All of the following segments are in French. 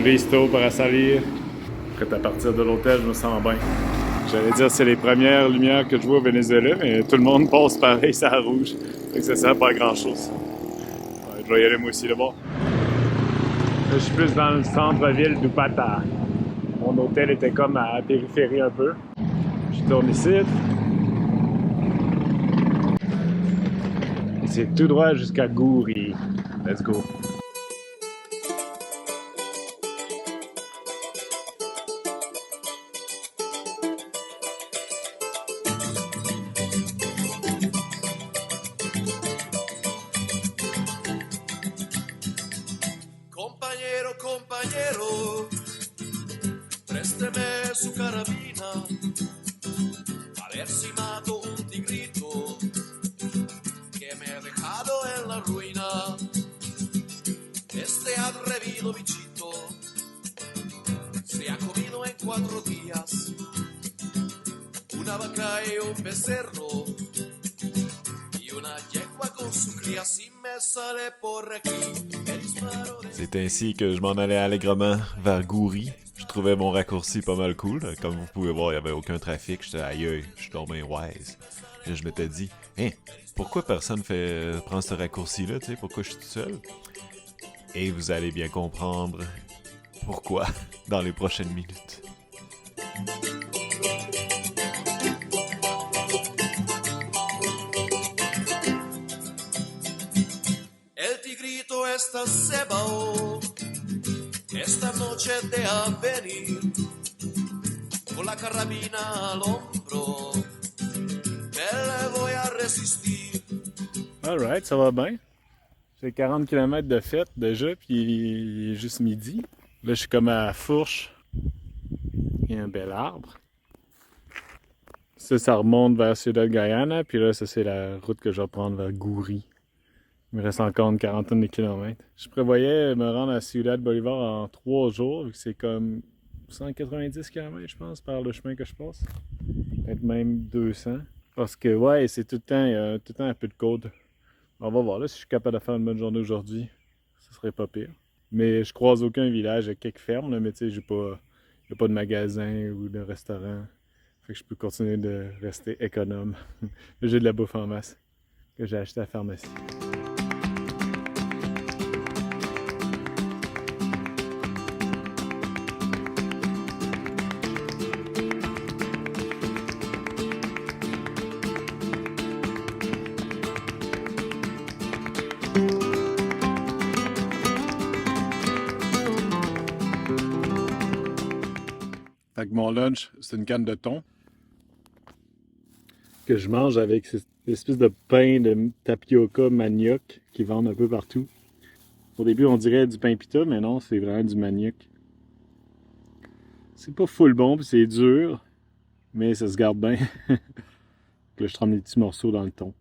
Visto para salir. Prêt à partir de l'hôtel, je me sens bien. J'allais dire c'est les premières lumières que je vois au Venezuela, mais tout le monde passe pareil, c'est à rouge. Fait que ça sert pas à grand chose. Ouais, je vais y aller moi aussi là-bas. Là, je suis plus dans le centre-ville d'Upata. Mon hôtel était comme à la périphérie un peu. Je tourne ici. Et c'est tout droit jusqu'à Guri. Let's go. Compañero, compañero, présteme su carabina, a ver si mato un tigrito que me ha dejado en la ruina. Este atrevido bichito se ha comido en 4 días una vaca y un becerro y una yegua con su cría. Si me sale por aquí el disparo de... C'est ainsi que je m'en allais allègrement vers Goury. Je trouvais mon raccourci pas mal cool. Comme vous pouvez voir, il n'y avait aucun trafic. J'étais aïe, je suis tombé wise. Puis là, je m'étais dit, hein, pourquoi personne prend ce raccourci-là, tu sais, pourquoi je suis tout seul? Et vous allez bien comprendre pourquoi dans les prochaines minutes. El tigrito esta cebao, esta noche de a venir, con la carabina al hombro, que le voy a resistir. Alright, ça va bien. J'ai 40 km de fête déjà, puis il est juste midi. Là, je suis comme à Fourche. Il y a un bel arbre. Ça remonte vers Ciudad Guyana, puis là, ça, c'est la route que je vais prendre vers Goury. Il me reste encore une quarantaine de kilomètres. Je prévoyais me rendre à Ciudad Bolivar en 3 jours, vu que c'est comme 190 km, je pense, par le chemin que je passe. Peut-être même 200. Parce que, ouais, c'est tout le temps, il y a tout le temps un peu de côte. On va voir là si je suis capable de faire une bonne journée aujourd'hui. Ce serait pas pire. Mais je croise aucun village, il y a quelques fermes, là, mais tu sais, il n'y a pas de magasin ou de restaurant. Fait que je peux continuer de rester économe. J'ai de la bouffe en masse que j'ai acheté à la pharmacie. Fait que mon lunch, c'est une canne de thon que je mange avec cette espèce de pain de tapioca manioc qu'ils vendent un peu partout. Au début, on dirait du pain pita, mais non, c'est vraiment du manioc. C'est pas full bon, puis c'est dur, mais ça se garde bien. Là, je trempe des petits morceaux dans le thon.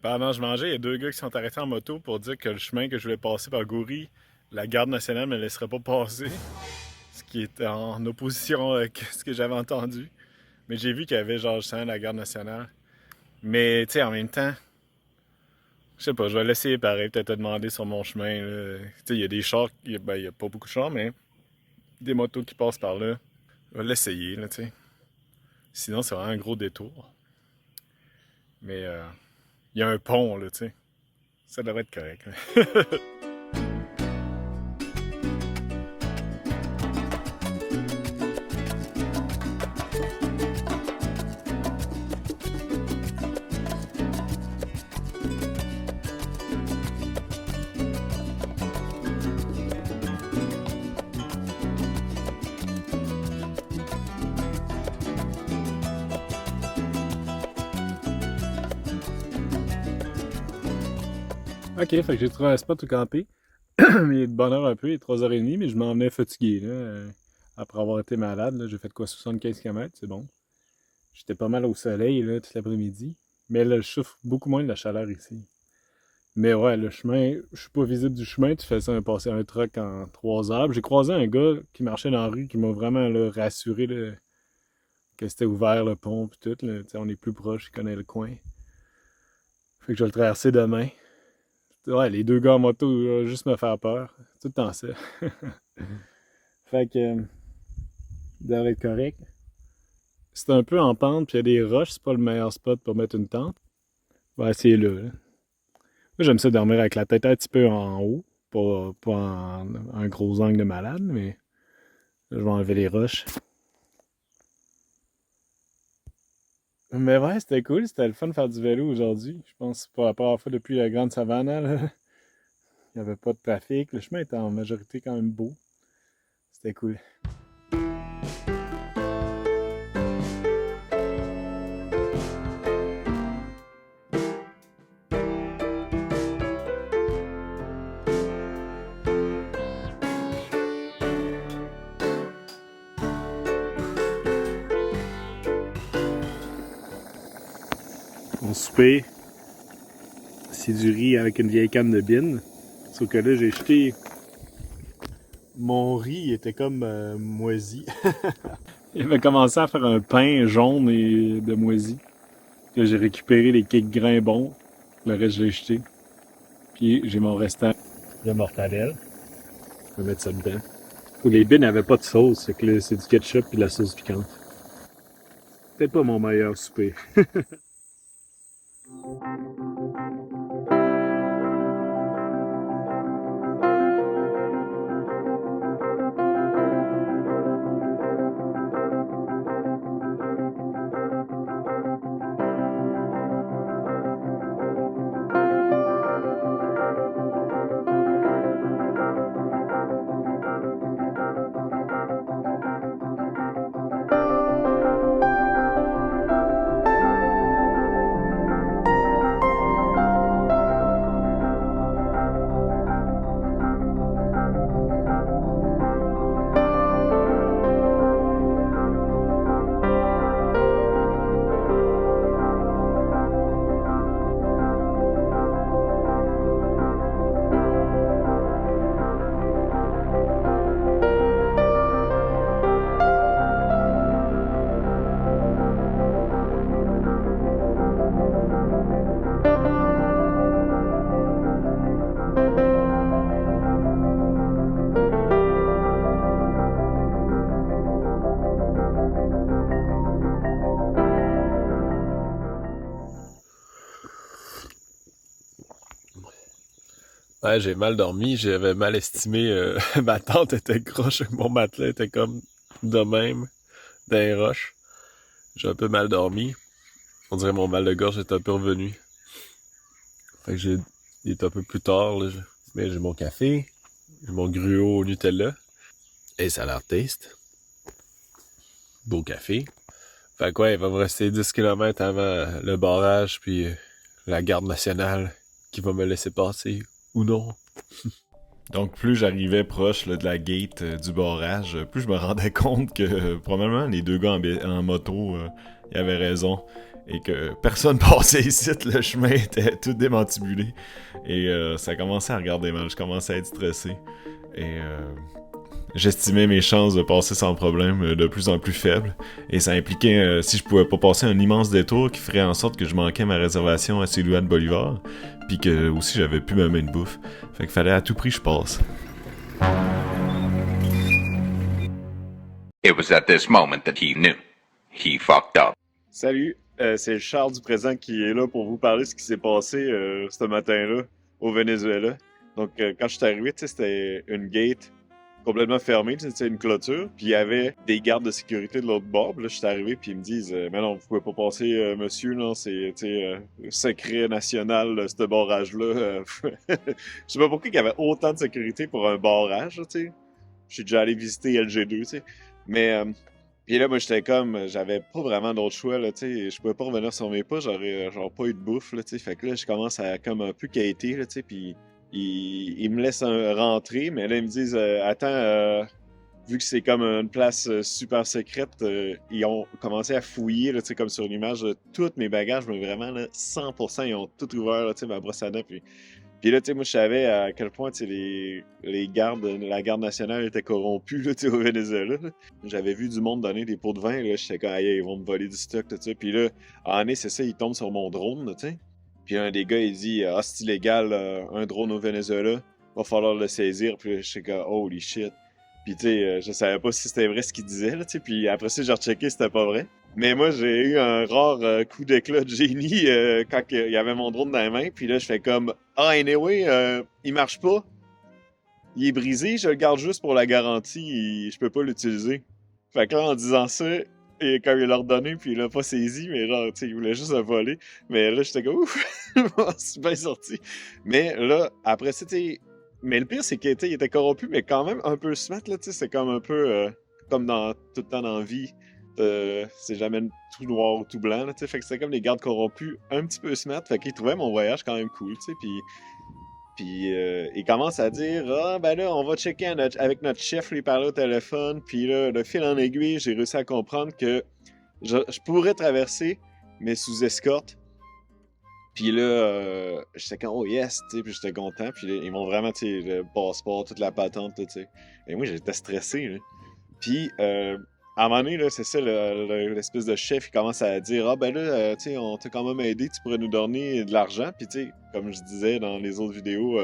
Pendant que je mangeais, il y a 2 gars qui sont arrêtés en moto pour dire que le chemin que je voulais passer par Goury, la garde nationale me laisserait pas passer. Ce qui était en opposition avec ce que j'avais entendu. Mais j'ai vu qu'il y avait genre justement la garde nationale. Mais tu sais, en même temps, je sais pas, je vais l'essayer pareil, peut-être te demander sur mon chemin. Tu sais, il y a des chars, il y a pas beaucoup de chars, mais des motos qui passent par là. Je vais l'essayer, là, tu sais. Sinon, c'est vraiment un gros détour. Mais il y a un pont, là, tu sais. Ça devrait être correct. Ok, fait que j'ai trouvé un spot où camper. Il est de bonne heure un peu, il est 3h30, mais je m'en venais fatigué, là. Après avoir été malade, là, j'ai fait quoi, 75 km, c'est bon. J'étais pas mal au soleil, là, tout l'après-midi. Mais là, je souffre beaucoup moins de la chaleur ici. Mais ouais, le chemin, je suis pas visible du chemin, tu fais ça, passer un truck en 3 heures. J'ai croisé un gars qui marchait dans la rue, qui m'a vraiment là, rassuré là, que c'était ouvert le pont pis tout. Là. On est plus proche, il connaît le coin. Fait que je vais le traverser demain. Ouais, les 2 gars en moto, juste me faire peur. Tout le temps ça. Fait que, ça devrait être correct. C'est un peu en pente, puis il y a des roches, c'est pas le meilleur spot pour mettre une tente. On va essayer là. Moi, j'aime ça dormir avec la tête un petit peu en haut, pas en un gros angle de malade, mais je vais enlever les roches. Mais ouais, c'était cool, c'était le fun de faire du vélo aujourd'hui. Je pense que c'est pour la première fois depuis la Grande Savannah, là. Il n'y avait pas de trafic. Le chemin était en majorité quand même beau. C'était cool. Mon souper, c'est du riz avec une vieille canne de bine. Sauf que là, j'ai jeté. Mon riz était comme moisi. Il avait commencé à faire un pain jaune et de moisi. Là, j'ai récupéré les quelques grains bons. Le reste, je l'ai jeté. Puis j'ai mon restant de mortadelle. Je vais mettre ça dedans. Les bines n'avaient pas de sauce. Fait que là, c'est du ketchup et de la sauce piquante. Peut-être pas mon meilleur souper. Ouais, j'ai mal dormi, j'avais mal estimé, ma tente était croche, mon matelas était comme de même, dans les roches. J'ai un peu mal dormi. On dirait mon mal de gorge est un peu revenu. Fait que il est un peu plus tard, là, mais j'ai mon café, j'ai mon gruau au Nutella, et ça a l'air taste. Beau café. Fait que ouais, il va me rester 10 km avant le barrage, puis la garde nationale qui va me laisser passer, ou non. Donc, plus j'arrivais proche là, de la gate du barrage, plus je me rendais compte que probablement les deux gars en moto, ils avaient raison. Et que personne passait ici, le chemin était tout démantibulé. Et ça commençait à regarder mal, je commençais à être stressé. Et j'estimais mes chances de passer sans problème de plus en plus faibles. Et ça impliquait, si je pouvais pas passer un immense détour qui ferait en sorte que je manquais ma réservation à Silhouette Bolivar, puis que aussi j'avais plus ma main de bouffe. Fait qu'il fallait à tout prix que je passe. It was at this moment that he knew. He fucked up. Salut, c'est Charles du présent qui est là pour vous parler de ce qui s'est passé ce matin-là au Venezuela. Donc, quand je suis arrivé, c'était une gate complètement fermée, c'était une clôture, puis il y avait des gardes de sécurité de l'autre bord. Puis là, je suis arrivé, puis ils me disent mais non, vous pouvez pas passer, monsieur, non, c'est secret national, ce barrage-là. Je sais pas pourquoi il y avait autant de sécurité pour un barrage, tu sais. Je suis déjà allé visiter LG2, tu sais. Mais puis là, moi, j'étais comme, j'avais pas vraiment d'autre choix, là, tu sais. Je pouvais pas revenir sur mes pas, j'aurais genre pas eu de bouffe, là, tu sais. Fait que là, je commence à comme un peu quêter, là, tu sais. Puis ils me laissent rentrer, mais là, ils me disent, attends, vu que c'est comme une place super secrète, ils ont commencé à fouiller, là, tu sais, comme sur l'image, tous mes bagages, mais vraiment, là, 100%, ils ont tout ouvert, là, tu sais, ma brosse à dents, puis là, tu sais, moi, je savais à quel point, tu sais, les gardes, la garde nationale était corrompue, là, tu sais, au Venezuela. Là. J'avais vu du monde donner des pots de vin, là, j'étais comme, aïe, ils vont me voler du stock, tout ça. Puis là, en année, c'est ça, ils tombent sur mon drone, là, tu sais. Puis un des gars, il dit, ah, c'est illégal, un drone au Venezuela, va falloir le saisir. Puis là, j'étais comme, holy shit. Puis tu sais, je savais pas si c'était vrai ce qu'il disait, là, tu sais. Puis après ça, j'ai rechecké si c'était pas vrai. Mais moi, j'ai eu un rare coup d'éclat de génie quand il y avait mon drone dans les mains. Puis là, je fais comme « Ah, anyway, il marche pas. Il est brisé, je le garde juste pour la garantie. Je peux pas l'utiliser. » Fait que là, en disant ça, et quand il l'a redonné, puis il l'a pas saisi, mais genre, tu sais, il voulait juste le voler. Mais là, j'étais comme « Ouf! » C'est bien sorti. Mais là, après ça, tu sais... Mais le pire, c'est qu'il était corrompu, mais quand même un peu smart, là, tu sais. C'est comme un peu comme dans tout le temps dans la vie. C'est jamais tout noir ou tout blanc, là, tu sais. Fait que c'était comme les gardes corrompus un petit peu smart. Fait qu'ils trouvaient mon voyage quand même cool, tu sais. Puis il commence à dire « Ah, ben là, on va checker avec notre chef, lui parler au téléphone. » Puis là, de fil en aiguille, j'ai réussi à comprendre que je pourrais traverser, mais sous escorte. Puis là, j'étais comme « Oh yes! » tu sais, puis j'étais content. Puis là, ils m'ont vraiment, tu sais, le passeport, toute la patente, tu sais. Et moi, j'étais stressé, là. Puis à un moment donné, là, c'est ça, l'espèce de chef, il commence à dire « Ah, ben là, tu sais, on t'a quand même aidé, tu pourrais nous donner de l'argent. » Puis, tu sais, comme je disais dans les autres vidéos,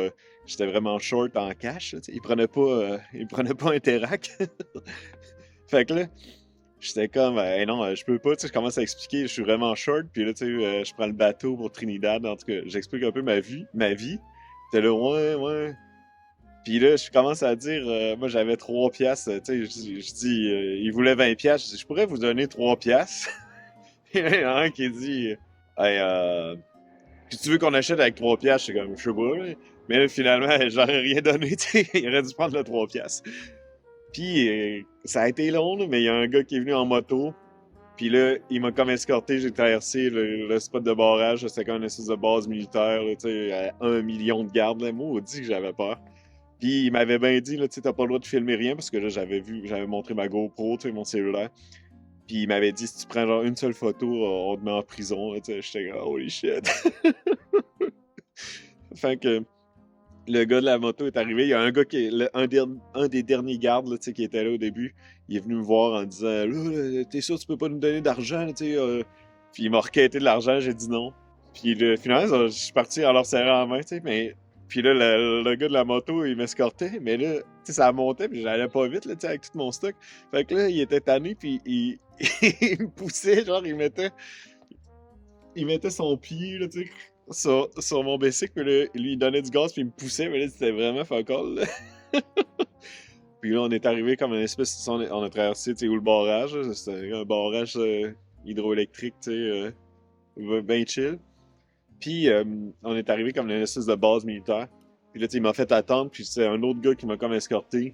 j'étais vraiment short en cash. Là, il prenait pas Interac. Fait que là, j'étais comme non, je peux pas. Tu sais, je commence à expliquer, je suis vraiment short. Puis là, tu sais, je prends le bateau pour Trinidad. En tout cas, j'explique un peu ma vie. T'es là, ouais. Puis là, je commence à dire, moi j'avais 3 piastres, tu sais, je dis, il voulait 20 piastres, je dis, je pourrais vous donner 3 piastres. Et là, il y en a un qui dit, hey, puis tu veux qu'on achète avec 3 piastres? Je suis comme, je sais pas, là. Mais là, finalement, j'aurais rien donné, tu sais, il aurait dû prendre le 3 piastres. Puis ça a été long, là, mais il y a un gars qui est venu en moto, puis là, il m'a comme escorté, j'ai traversé le spot de barrage, c'était comme une espèce de base militaire, là, tu sais, à 1 million de gardes, là, moi, on dit que j'avais peur. Puis il m'avait bien dit, là, tu sais, t'as pas le droit de filmer rien, parce que là, j'avais montré ma GoPro, tu sais, mon cellulaire. Puis il m'avait dit, si tu prends genre une seule photo, on te met en prison, tu sais. J'étais comme, holy shit. Fait que le gars de la moto est arrivé, il y a un gars qui est un des derniers gardes, là, tu sais, qui était là au début. Il est venu me voir en disant, là, t'es sûr que tu peux pas nous donner d'argent, tu sais. Puis il m'a requêté de l'argent, j'ai dit non. Puis finalement, je suis parti en leur serrant la main, tu sais, mais... Puis là, le gars de la moto, il m'escortait, mais là, tu sais, ça montait, puis j'allais pas vite, là, tu sais, avec tout mon stock. Fait que là, il était tanné, puis il me poussait, genre, il mettait son pied, là, tu sais, sur mon bicycle, puis là, lui, il donnait du gaz, puis il me poussait, mais là, c'était vraiment fuck all, là. Puis là, on est arrivé comme une espèce, on a traversé, tu sais, où le barrage, là, c'était un barrage hydroélectrique, tu sais, bien chill. Puis, on est arrivé comme une espèce de base militaire. Puis là, tu sais, il m'a fait attendre, puis c'est un autre gars qui m'a comme escorté.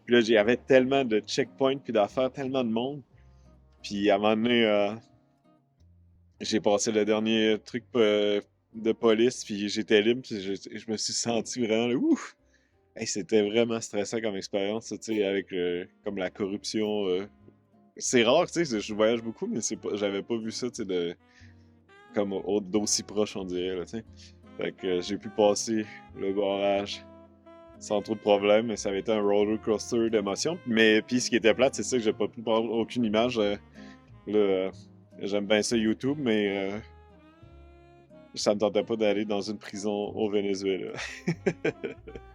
Puis là, il y avait tellement de checkpoints, puis d'affaires, tellement de monde. Puis à un moment donné, j'ai passé le dernier truc de police, puis j'étais libre, puis je me suis senti vraiment là, ouf! Hey, c'était vraiment stressant comme expérience, tu sais, avec comme la corruption. C'est rare, tu sais, je voyage beaucoup, mais j'avais pas vu ça, tu sais, comme d'aussi proche, on dirait, là, tu sais. Fait que j'ai pu passer le barrage sans trop de problèmes, mais ça avait été un roller coaster d'émotions. Mais puis ce qui était plate, c'est ça que j'ai pas pu prendre aucune image. Là, j'aime bien ça YouTube, mais ça me tentait pas d'aller dans une prison au Venezuela.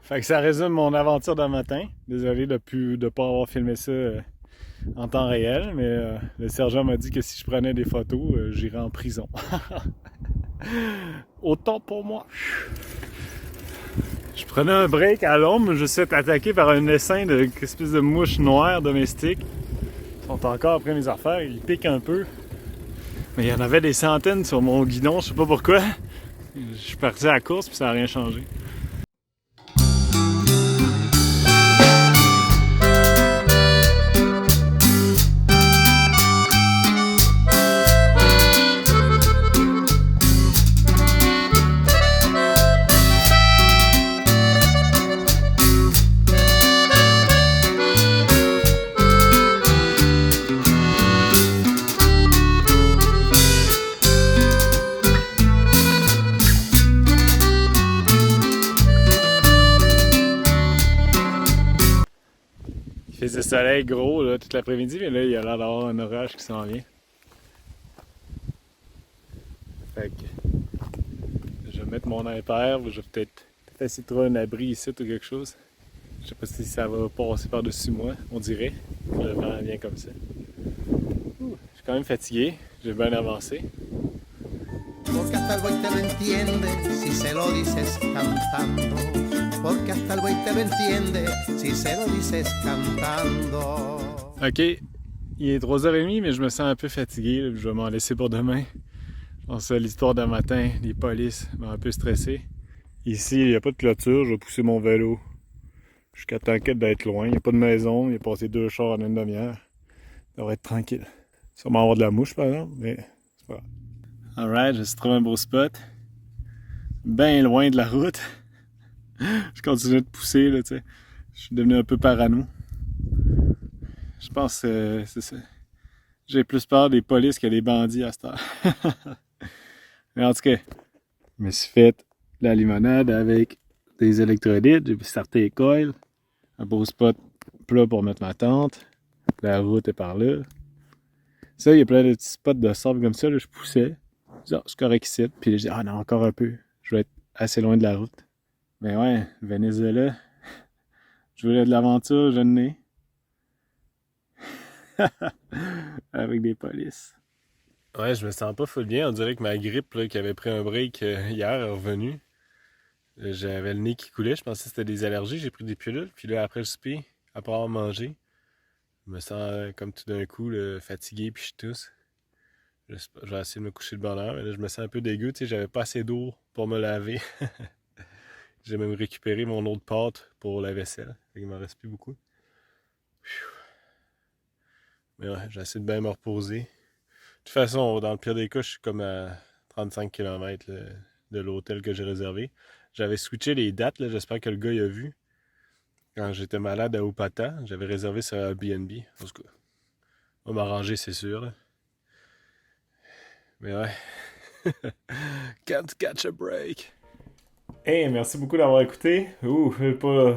Fait que ça résume mon aventure d'un matin. Désolé de pas avoir filmé ça en temps réel, mais le sergent m'a dit que si je prenais des photos, j'irais en prison. Autant pour moi. Je prenais un break à l'ombre, je suis attaqué par un essaim de espèce de mouches noires domestiques. Ils sont encore après mes affaires, ils piquent un peu. Mais il y en avait des centaines sur mon guidon, je sais pas pourquoi. Je suis parti à la course puis ça n'a rien changé. Il faisait soleil gros là, toute l'après-midi, mais là, il y a l'air d'avoir un orage qui s'en vient. Fait que je vais mettre mon impair, je vais peut-être essayer de trouver un abri ici ou quelque chose. Je sais pas si ça va passer par-dessus moi, on dirait. Le vent vient comme ça. Je suis quand même fatigué, j'ai bien avancé. Porque hasta el buey te lo entiende si se lo dices cantando. Porque hasta el buey te lo entiende si se lo dices cantando. Ok, il est 3h30, mais je me sens un peu fatigué. Là, je vais m'en laisser pour demain. Je pense que l'histoire d'un matin, les polices m'ont un peu stressé. Ici, il n'y a pas de clôture, je vais pousser mon vélo jusqu'à temps d'être loin. Il n'y a pas de maison, il a passé 2 chars en une demi-heure. Ça devrait être tranquille. Sûrement avoir de la mouche, par exemple, mais c'est pas grave. Alright, je suis trouvé un beau spot. Bien loin de la route. Je continue de pousser, là, tu sais. Je suis devenu un peu parano. Je pense que c'est ça. J'ai plus peur des polices que des bandits à cette heure. Mais en tout cas, je me suis fait de la limonade avec des électrolytes. J'ai starté les coils. Un beau spot plat pour mettre ma tente. La route est par là. Ça, il y a plein de petits spots de sable comme ça. Là, je poussais. Je dis, c'est correct ici. Puis là, je dis, ah non, encore un peu. Je vais être assez loin de la route. Mais ouais, Venezuela. Je voulais de l'aventure, je n'ai. Avec des polices. Ouais, je me sens pas full bien. On dirait que ma grippe, là, qui avait pris un break hier, est revenue. J'avais le nez qui coulait. Je pensais que c'était des allergies. J'ai pris des pilules. Puis là, après le souper, après avoir mangé, je me sens comme tout d'un coup là, fatigué puis je tousse. Je vais essayer de me coucher de bonne heure. Mais là, je me sens un peu dégueu. Tu sais, j'avais pas assez d'eau pour me laver. J'ai même récupéré mon eau de pâte pour la vaisselle. Il m'en reste plus beaucoup. Mais ouais, j'essaie de bien me reposer. De toute façon, dans le pire des cas, je suis comme à 35 km là, de l'hôtel que j'ai réservé. J'avais switché les dates, là, j'espère que le gars il a vu. Quand j'étais malade à Upata, j'avais réservé sur Airbnb. En tout cas, on va m'arranger, c'est sûr. Là. Mais ouais. Can't catch a break. Hey, merci beaucoup d'avoir écouté.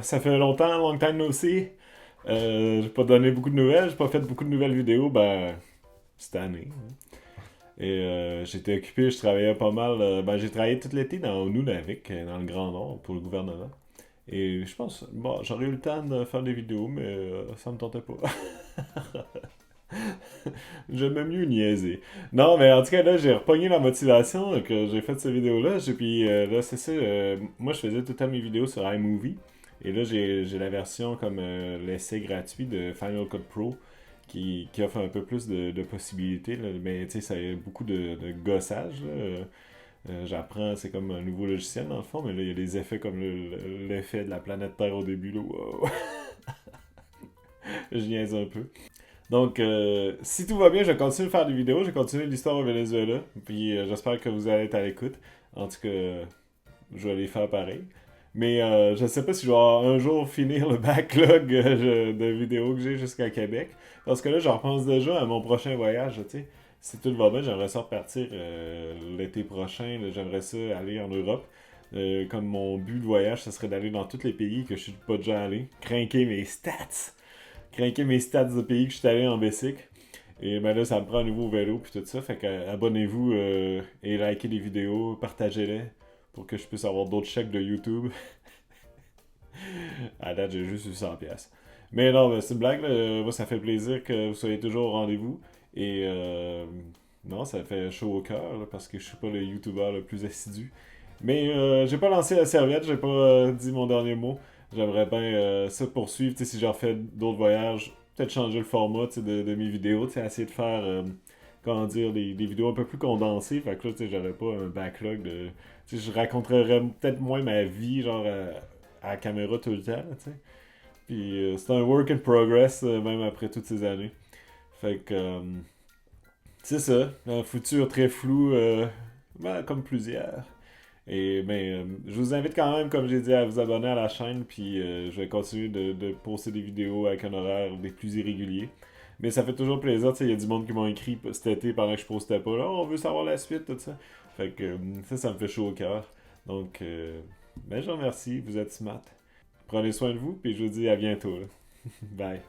Ça fait longtemps, long time no see. J'ai pas donné beaucoup de nouvelles, j'ai pas fait beaucoup de nouvelles vidéos, cette année. Et j'étais occupé, je travaillais pas mal. J'ai travaillé tout l'été au Nunavik, dans le Grand Nord, pour le gouvernement. Et je pense, j'aurais eu le temps de faire des vidéos, mais ça me tentait pas. J'aimais mieux niaiser. Non, mais en tout cas, là, j'ai repogné la motivation que j'ai fait cette vidéo-là. Puis là, c'est ça. Moi, je faisais tout le temps mes vidéos sur iMovie. Et là, j'ai la version comme l'essai gratuit de Final Cut Pro qui offre un peu plus de possibilités. Là. Mais tu sais, ça a beaucoup de gossage. J'apprends, c'est comme un nouveau logiciel dans le fond, mais là, il y a des effets comme l'effet de la planète Terre au début. Là. Wow. Je niaise un peu. Donc, si tout va bien, je continue de faire des vidéos, je continue l'histoire au Venezuela, puis j'espère que vous allez être à l'écoute. En tout cas, je vais les faire pareil. Mais je sais pas si je vais un jour finir le backlog de vidéos que j'ai jusqu'à Québec, parce que là, je repense déjà à mon prochain voyage, tu sais. Si tout va bien, j'aimerais ça repartir l'été prochain, là, j'aimerais ça aller en Europe. Comme mon but de voyage, ce serait d'aller dans tous les pays que je suis pas déjà allé, craquer mes stats de pays que je suis allé en bicycle. Et ben là, ça me prend un nouveau vélo puis tout ça. Fait que abonnez-vous et likez les vidéos, partagez-les pour que je puisse avoir d'autres chèques de YouTube. À date, j'ai juste eu 100$. Mais non, c'est une blague. Là. Moi, ça fait plaisir que vous soyez toujours au rendez-vous. Et non, ça fait chaud au cœur là, parce que je suis pas le YouTuber le plus assidu. Mais j'ai pas lancé la serviette, j'ai pas dit mon dernier mot. J'aimerais bien ça poursuivre, tu sais, si j'en fais d'autres voyages, peut-être changer le format de mes vidéos, tu sais, essayer de faire, des vidéos un peu plus condensées, fait que là, tu sais, j'aurais pas un backlog de... Tu sais, je raconterais peut-être moins ma vie, genre, à la caméra tout le temps, tu sais. Puis c'est un work in progress, même après toutes ces années. Fait que... c'est ça, un futur très flou, comme plusieurs. Et je vous invite quand même, comme j'ai dit, à vous abonner à la chaîne, puis je vais continuer de poster des vidéos avec un horaire des plus irréguliers. Mais ça fait toujours plaisir, tu sais, il y a du monde qui m'ont écrit cet été pendant que je postais pas, là, on veut savoir la suite, tout ça. Fait que ça me fait chaud au cœur. Donc, je vous remercie, vous êtes smart. Prenez soin de vous, puis je vous dis à bientôt. Là. Bye.